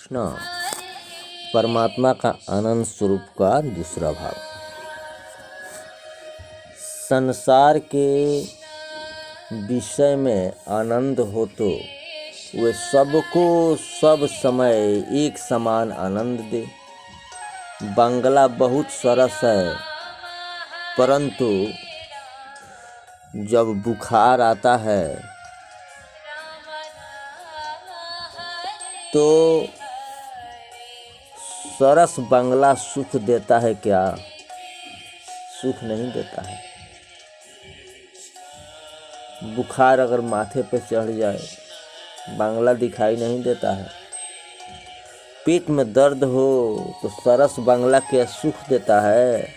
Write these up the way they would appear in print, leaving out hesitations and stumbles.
कृष्णा परमात्मा का आनंद स्वरूप का दूसरा भाग। संसार के विषय में आनंद हो तो वे सबको सब समय एक समान आनंद दे। बंगला बहुत सरस है, परंतु जब बुखार आता है तो सरस बंगला सुख देता है क्या? सुख नहीं देता है। बुखार अगर माथे पे चढ़ जाए, बंगला दिखाई नहीं देता है। पेट में दर्द हो तो सरस बंगला क्या सुख देता है?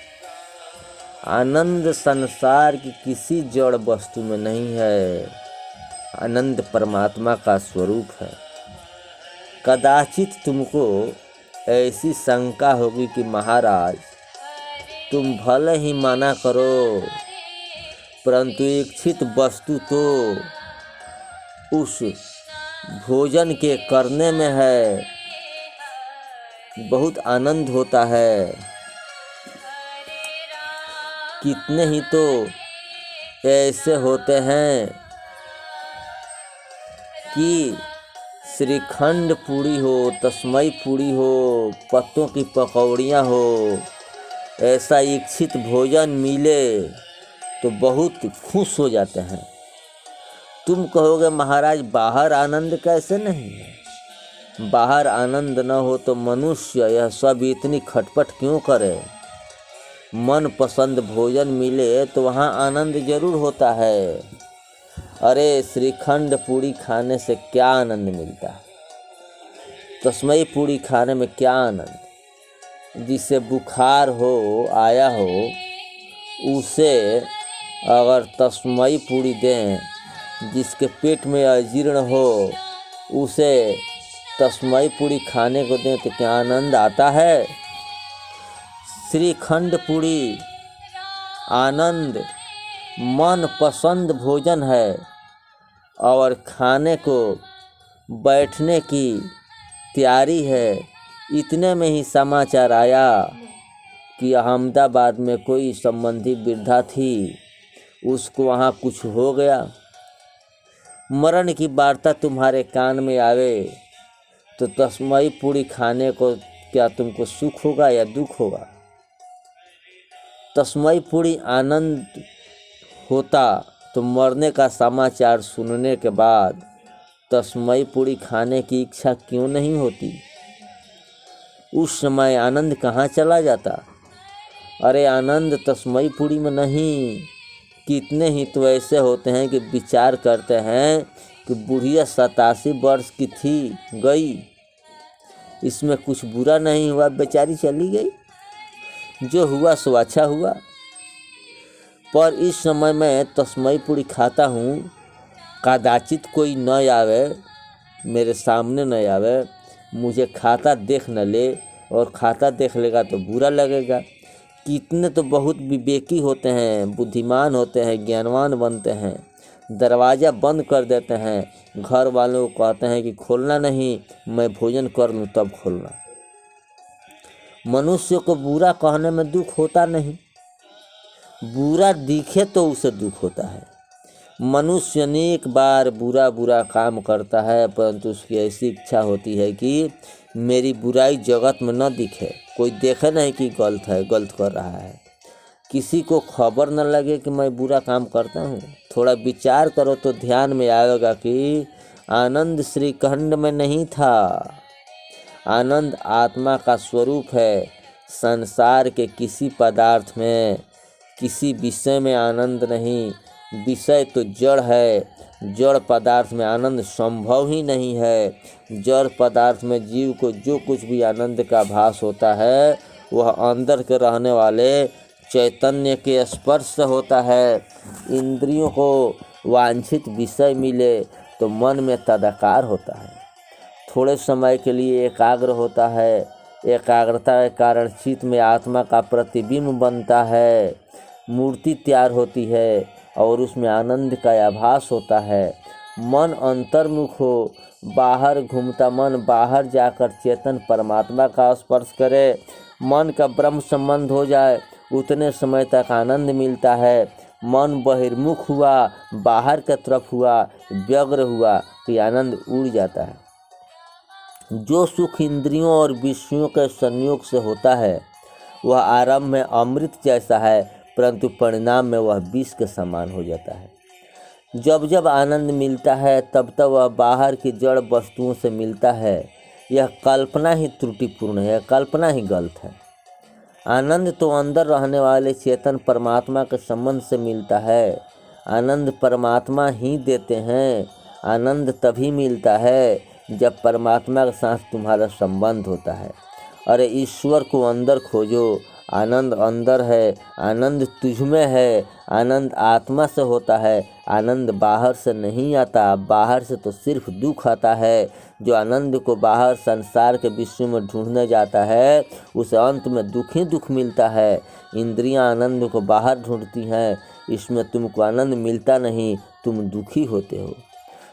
आनंद संसार की किसी जड़ वस्तु में नहीं है। आनंद परमात्मा का स्वरूप है। कदाचित तुमको ऐसी शंका होगी कि महाराज तुम भले ही मना करो, परंतु इच्छित वस्तु तो उस भोजन के करने में है। बहुत आनंद होता है। कितने ही तो ऐसे होते हैं कि श्रीखंड पूड़ी हो, तस्मई पूड़ी हो, पत्तों की पकौड़ियाँ हो, ऐसा इच्छित भोजन मिले तो बहुत खुश हो जाते हैं। तुम कहोगे महाराज बाहर आनंद कैसे नहीं है? बाहर आनंद न हो तो मनुष्य यह सब इतनी खटपट क्यों करे? मन पसंद भोजन मिले तो वहाँ आनंद जरूर होता है। अरे श्रीखंड पूड़ी खाने से क्या आनंद मिलता है? तस्मई पूड़ी खाने में क्या आनंद? जिसे बुखार हो आया हो उसे अगर तस्मई पूड़ी दें, जिसके पेट में अजीर्ण हो उसे तस्मई पूड़ी खाने को दें तो क्या आनंद आता है? श्रीखंड पूड़ी आनंद मन पसंद भोजन है और खाने को बैठने की तैयारी है। इतने में ही समाचार आया कि अहमदाबाद में कोई संबंधी वृद्धा थी, उसको वहाँ कुछ हो गया। मरण की वार्ता तुम्हारे कान में आवे तो तस्मई पूड़ी खाने को क्या तुमको सुख होगा या दुख होगा? तस्मई पूड़ी आनंद होता तो मरने का समाचार सुनने के बाद तस्मई पूड़ी खाने की इच्छा क्यों नहीं होती? उस समय आनंद कहाँ चला जाता? अरे आनंद तस्मई पूड़ी में नहीं। कितने ही तो ऐसे होते हैं कि विचार करते हैं कि बुढ़िया 87 वर्ष की थी, गई, इसमें कुछ बुरा नहीं हुआ, बेचारी चली गई, जो हुआ सो अच्छा हुआ। पर इस समय मैं तस्मई पूड़ी खाता हूँ, कदाचित कोई न आवे, मेरे सामने न आवे, मुझे खाता देख न ले, और खाता देख लेगा तो बुरा लगेगा। कितने तो बहुत विवेकी होते हैं, बुद्धिमान होते हैं, ज्ञानवान बनते हैं, दरवाज़ा बंद कर देते हैं, घर वालों को कहते हैं कि खोलना नहीं, मैं भोजन कर लूँ तब खोलना। मनुष्य को बुरा कहने में दुख होता नहीं, बुरा दिखे तो उसे दुख होता है। मनुष्य अनेक बार बुरा बुरा काम करता है, परंतु उसकी ऐसी इच्छा होती है कि मेरी बुराई जगत में न दिखे, कोई देखे नहीं कि गलत है, गलत कर रहा है, किसी को खबर न लगे कि मैं बुरा काम करता हूँ। थोड़ा विचार करो तो ध्यान में आएगा कि आनंद श्रीखंड में नहीं था। आनंद आत्मा का स्वरूप है। संसार के किसी पदार्थ में, किसी विषय में आनंद नहीं। विषय तो जड़ है, जड़ पदार्थ में आनंद संभव ही नहीं है। जड़ पदार्थ में जीव को जो कुछ भी आनंद का भास होता है वह अंदर के रहने वाले चैतन्य के स्पर्श से होता है। इंद्रियों को वांछित विषय मिले तो मन में तदाकार होता है, थोड़े समय के लिए एकाग्र होता है। एकाग्रता के कारण चित्त में आत्मा का प्रतिबिंब बनता है, मूर्ति तैयार होती है और उसमें आनंद का आभास होता है। मन अंतर्मुख हो, बाहर घूमता मन बाहर जाकर चेतन परमात्मा का स्पर्श करे, मन का ब्रह्म संबंध हो जाए, उतने समय तक आनंद मिलता है। मन बहिर्मुख हुआ, बाहर की तरफ हुआ, व्यग्र हुआ तो ये आनंद उड़ जाता है। जो सुख इंद्रियों और विषयों के संयोग से होता है वह आरंभ में अमृत जैसा है, परंतु परिणाम में वह विष के समान हो जाता है। जब जब आनंद मिलता है तब तब वह बाहर की जड़ वस्तुओं से मिलता है। यह कल्पना ही त्रुटिपूर्ण है, कल्पना ही गलत है। आनंद तो अंदर रहने वाले चेतन परमात्मा के संबंध से मिलता है। आनंद परमात्मा ही देते हैं। आनंद तभी मिलता है जब परमात्मा के साथ तुम्हारा संबंध होता है। अरे ईश्वर को अंदर खोजो, आनंद अंदर है, आनंद तुझ में है। आनंद आत्मा से होता है, आनंद बाहर से नहीं आता। बाहर से तो सिर्फ दुख आता है। जो आनंद को बाहर संसार के विषय में ढूंढने जाता है उसे अंत में दुख ही दुख मिलता है। इंद्रियां आनंद को बाहर ढूंढती हैं, इसमें तुमको आनंद मिलता नहीं, तुम दुखी होते हो।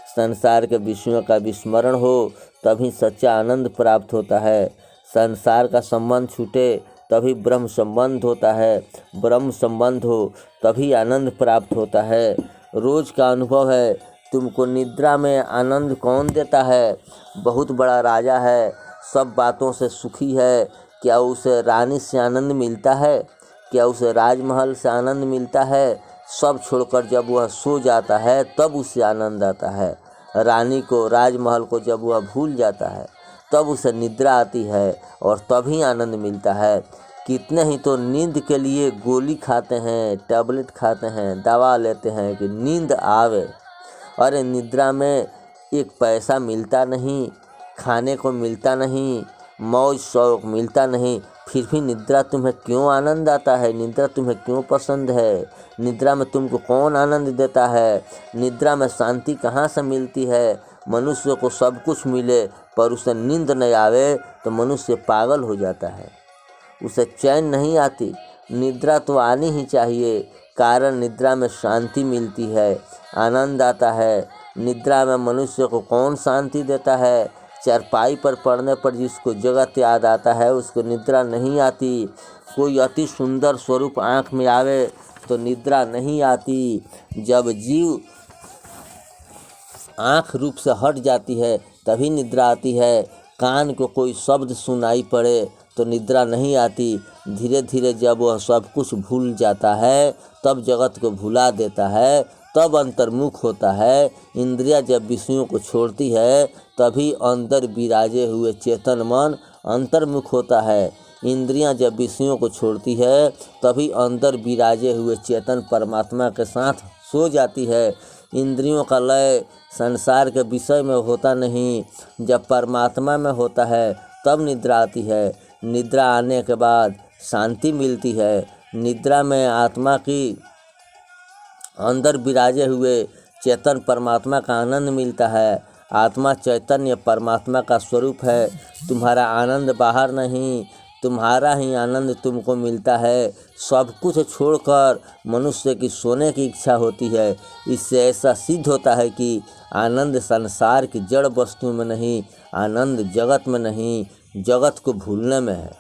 संसार के विषयों का विस्मरण हो तभी सच्चा आनंद प्राप्त होता है। संसार का संबंध छूटे तभी ब्रह्म संबंध होता है। ब्रह्म संबंध हो तभी आनंद प्राप्त होता है। रोज का अनुभव है। तुमको निद्रा में आनंद कौन देता है? बहुत बड़ा राजा है, सब बातों से सुखी है, क्या उसे रानी से आनंद मिलता है? क्या उसे राजमहल से आनंद मिलता है? सब छोड़कर जब वह सो जाता है तब उसे आनंद आता है। रानी को, राजमहल को जब वह भूल जाता है तब उसे निद्रा आती है और तभी आनंद मिलता है। कितने ही तो नींद के लिए गोली खाते हैं, टैबलेट खाते हैं, दवा लेते हैं कि नींद आवे। अरे निद्रा में एक पैसा मिलता नहीं, खाने को मिलता नहीं, मौज शौक मिलता नहीं, फिर भी निद्रा तुम्हें क्यों आनंद आता है? निद्रा तुम्हें क्यों पसंद है? निद्रा में तुमको कौन आनंद देता है? निद्रा में शांति कहाँ से मिलती है? मनुष्य को सब कुछ मिले पर उसे नींद नहीं आवे तो मनुष्य पागल हो जाता है, उसे चैन नहीं आती। निद्रा तो आनी ही चाहिए, कारण निद्रा में शांति मिलती है, आनंद आता है। निद्रा में मनुष्य को कौन शांति देता है? चारपाई पर पड़ने पर जिसको जगत याद आता है उसको निद्रा नहीं आती। कोई अति सुंदर स्वरूप आँख में आवे तो निद्रा नहीं आती। जब जीव आँख रूप से हट जाती है तभी निद्रा आती है। कान को कोई शब्द सुनाई पड़े तो निद्रा नहीं आती। धीरे धीरे जब वह सब कुछ भूल जाता है तब जगत को भुला देता है, तब अंतर्मुख होता है। इंद्रियां जब विषयों को छोड़ती है तभी अंदर विराजे हुए चेतन मन अंतर्मुख होता है। इंद्रियां जब विषयों को छोड़ती है तभी अंदर विराजे हुए चेतन परमात्मा के साथ सो जाती है। इंद्रियों का लय संसार के विषय में होता नहीं, जब परमात्मा में होता है तब निद्रा आती है। निद्रा आने के बाद शांति मिलती है। निद्रा में आत्मा की अंदर विराजे हुए चेतन परमात्मा का आनंद मिलता है। आत्मा चैतन्य परमात्मा का स्वरूप है। तुम्हारा आनंद बाहर नहीं, तुम्हारा ही आनंद तुमको मिलता है। सब कुछ छोड़कर मनुष्य की सोने की इच्छा होती है। इससे ऐसा सिद्ध होता है कि आनंद संसार की जड़ वस्तु में नहीं, आनंद जगत में नहीं, जगत को भूलने में है।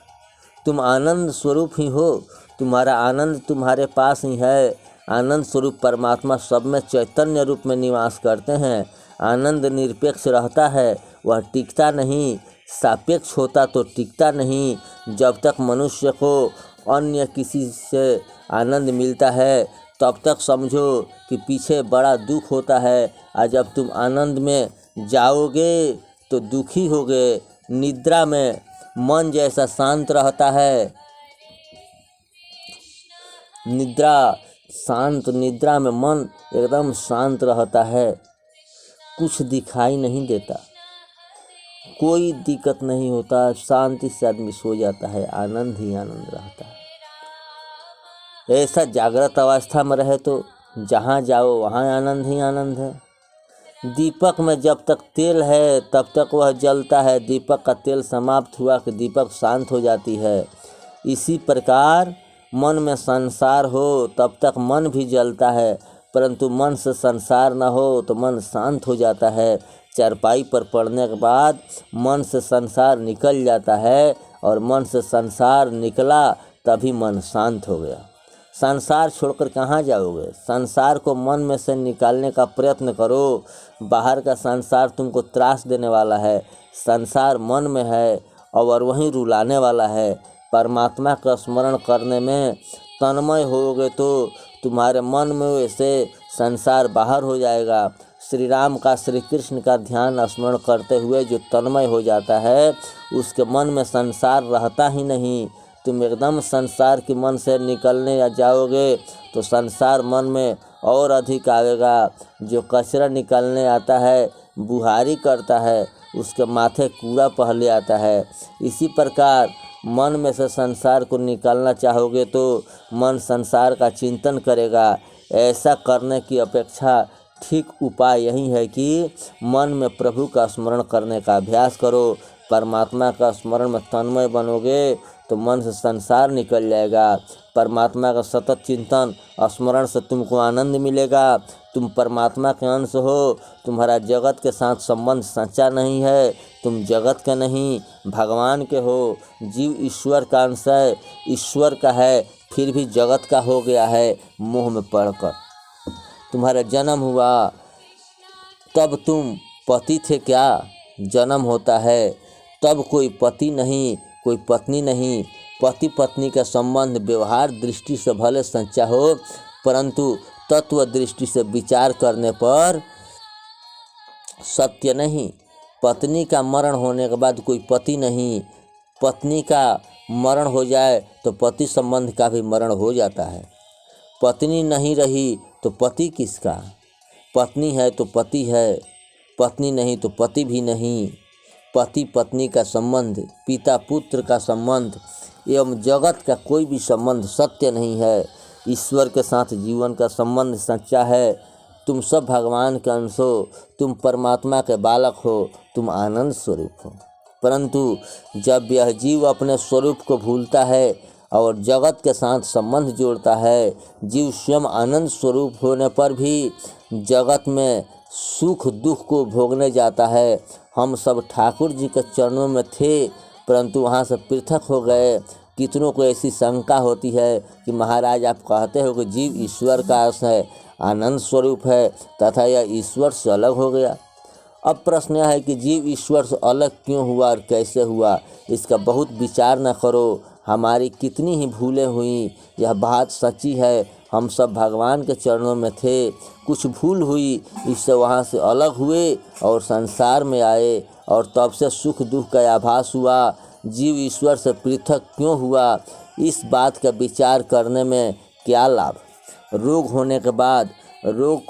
तुम आनंद स्वरूप ही हो, तुम्हारा आनंद तुम्हारे पास ही है। आनंद स्वरूप परमात्मा सब में चैतन्य रूप में निवास करते हैं। आनंद निरपेक्ष रहता है, वह टिकता नहीं। सापेक्ष होता तो टिकता नहीं। जब तक मनुष्य को अन्य किसी से आनंद मिलता है तब तक समझो कि पीछे बड़ा दुख होता है, और जब तुम आनंद में जाओगे तो दुखी होगे। निद्रा में मन जैसा शांत रहता है, निद्रा में मन एकदम शांत रहता है, कुछ दिखाई नहीं देता, कोई दिक्कत नहीं होता, शांति से आदमी सो जाता है, आनंद ही आनंद रहता है। ऐसा जागृत अवस्था में रहे तो जहाँ जाओ वहाँ आनंद ही आनंद है। दीपक में जब तक तेल है तब तक वह जलता है, दीपक का तेल समाप्त हुआ कि दीपक शांत हो जाती है। इसी प्रकार मन में संसार हो तब तक मन भी जलता है, परंतु मन से संसार न हो तो मन शांत हो जाता है। चारपाई पर पड़ने के बाद मन से संसार निकल जाता है और मन से संसार निकला तभी मन शांत हो गया। संसार छोड़कर कहाँ जाओगे? संसार को मन में से निकालने का प्रयत्न करो। बाहर का संसार तुमको त्रास देने वाला है, संसार मन में है और वहीं रुलाने वाला है। परमात्मा का स्मरण करने में तन्मय होगे तो तुम्हारे मन में से संसार बाहर हो जाएगा। श्री राम का, श्री कृष्ण का ध्यान स्मरण करते हुए जो तन्मय हो जाता है उसके मन में संसार रहता ही नहीं। तुम एकदम संसार के मन से निकलने या जाओगे तो संसार मन में और अधिक आएगा। जो कचरा निकालने आता है, बुहारी करता है, उसके माथे कूड़ा पहले आता है। इसी प्रकार मन में से संसार को निकालना चाहोगे तो मन संसार का चिंतन करेगा। ऐसा करने की अपेक्षा ठीक उपाय यही है कि मन में प्रभु का स्मरण करने का अभ्यास करो। परमात्मा का स्मरण में तन्मय बनोगे तो मन से संसार निकल जाएगा। परमात्मा का सतत चिंतन स्मरण से तुमको आनंद मिलेगा। तुम परमात्मा के अंश हो, तुम्हारा जगत के साथ संबंध सच्चा नहीं है। तुम जगत के नहीं, भगवान के हो। जीव ईश्वर का अंश है, ईश्वर का है, फिर भी जगत का हो गया है मोह में पड़कर। तुम्हारा जन्म हुआ तब तुम पति थे क्या? जन्म होता है तब कोई पति नहीं, कोई पत्नी नहीं। पति पत्नी का संबंध व्यवहार दृष्टि से भले सच्चा हो, परंतु तत्व दृष्टि से विचार करने पर सत्य नहीं। पत्नी का मरण होने के बाद कोई पति नहीं। पत्नी का मरण हो जाए तो पति संबंध का भी मरण हो जाता है। पत्नी नहीं रही तो पति किसका? पत्नी है तो पति है, पत्नी नहीं तो पति भी नहीं। पति पत्नी का संबंध, पिता पुत्र का संबंध एवं जगत का कोई भी संबंध सत्य नहीं है। ईश्वर के साथ जीवन का संबंध सच्चा है। तुम सब भगवान के अंश हो, तुम परमात्मा के बालक हो, तुम आनंद स्वरूप हो। परंतु जब यह जीव अपने स्वरूप को भूलता है और जगत के साथ संबंध जोड़ता है, जीव स्वयं आनंद स्वरूप होने पर भी जगत में सुख दुख को भोगने जाता है। हम सब ठाकुर जी के चरणों में थे, परंतु वहाँ से पृथक हो गए। कितनों को ऐसी शंका होती है कि महाराज आप कहते हो कि जीव ईश्वर का अंश है, आनंद स्वरूप है, तथा यह ईश्वर से अलग हो गया। अब प्रश्न यह है कि जीव ईश्वर से अलग क्यों हुआ और कैसे हुआ? इसका बहुत विचार न करो। हमारी कितनी ही भूलें हुई, यह बात सच्ची है। हम सब भगवान के चरणों में थे, कुछ भूल हुई, इससे वहाँ से अलग हुए और संसार में आए और तब से सुख दुख का आभास हुआ। जीव ईश्वर से पृथक क्यों हुआ, इस बात का विचार करने में क्या लाभ? रोग होने के बाद रोग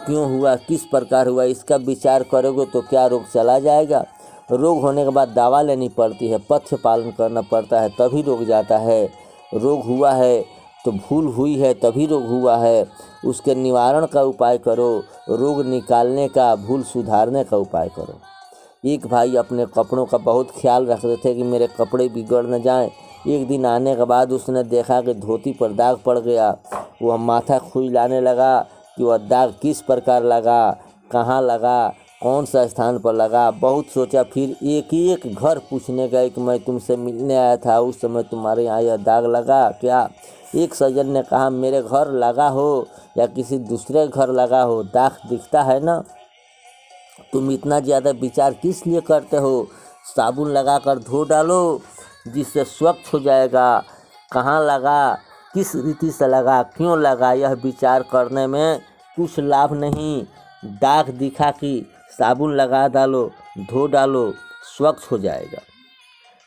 क्यों हुआ, किस प्रकार हुआ, इसका विचार करोगे तो क्या रोग चला जाएगा? रोग होने के बाद दवा लेनी पड़ती है, पथ्य पालन करना पड़ता है, तभी रोग जाता है। रोग हुआ है तो भूल हुई है तभी रोग हुआ है। उसके निवारण का उपाय करो, रोग निकालने का, भूल सुधारने का उपाय करो। एक भाई अपने कपड़ों का बहुत ख्याल रखते थे कि मेरे कपड़े बिगड़ न जाएं। एक दिन आने के बाद उसने देखा कि धोती पर दाग पड़ गया। वह माथा खुजलाने लगा कि वह दाग किस प्रकार लगा, कहाँ लगा, कौन सा स्थान पर लगा। बहुत सोचा, फिर एक घर पूछने गए कि मैं तुमसे मिलने आया था, उस समय तुम्हारे यहाँ यह दाग लगा क्या? एक सज्जन ने कहा मेरे घर लगा हो या किसी दूसरे घर लगा हो, दाग दिखता है ना। तुम इतना ज़्यादा विचार किस लिए करते हो? साबुन लगाकर धो डालो, जिससे स्वच्छ हो जाएगा। कहाँ लगा, किस रीति से लगा, क्यों लगा, यह विचार करने में कुछ लाभ नहीं। दाग दिखा कि साबुन लगा डालो, धो डालो, स्वच्छ हो जाएगा।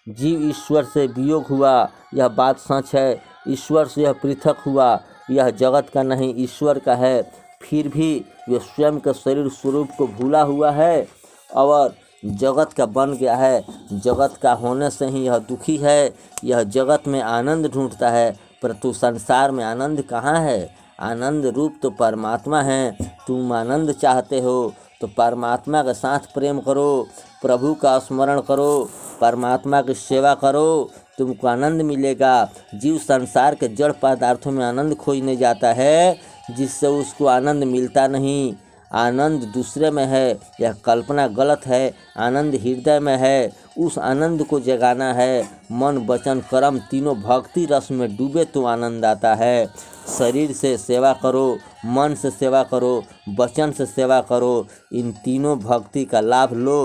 जीव ईश्वर से वियोग हुआ, यह बात सच है। ईश्वर से यह पृथक हुआ, यह जगत का नहीं ईश्वर का है। फिर भी यह स्वयं के शरीर स्वरूप को भूला हुआ है और जगत का बन गया है। जगत का होने से ही यह दुखी है। यह जगत में आनंद ढूंढता है, परंतु संसार में आनंद कहाँ है? आनंद रूप तो परमात्मा है। तुम आनंद चाहते हो तो परमात्मा के साथ प्रेम करो, प्रभु का स्मरण करो, परमात्मा की सेवा करो, तुमको आनंद मिलेगा। जीव संसार के जड़ पदार्थों में आनंद खोजने जाता है जिससे उसको आनंद मिलता नहीं। आनंद दूसरे में है, यह कल्पना गलत है। आनंद हृदय में है, उस आनंद को जगाना है। मन वचन कर्म तीनों भक्ति रस में डूबे तो आनंद आता है। शरीर से सेवा करो, मन से सेवा करो, वचन से सेवा करो, इन तीनों भक्ति का लाभ लो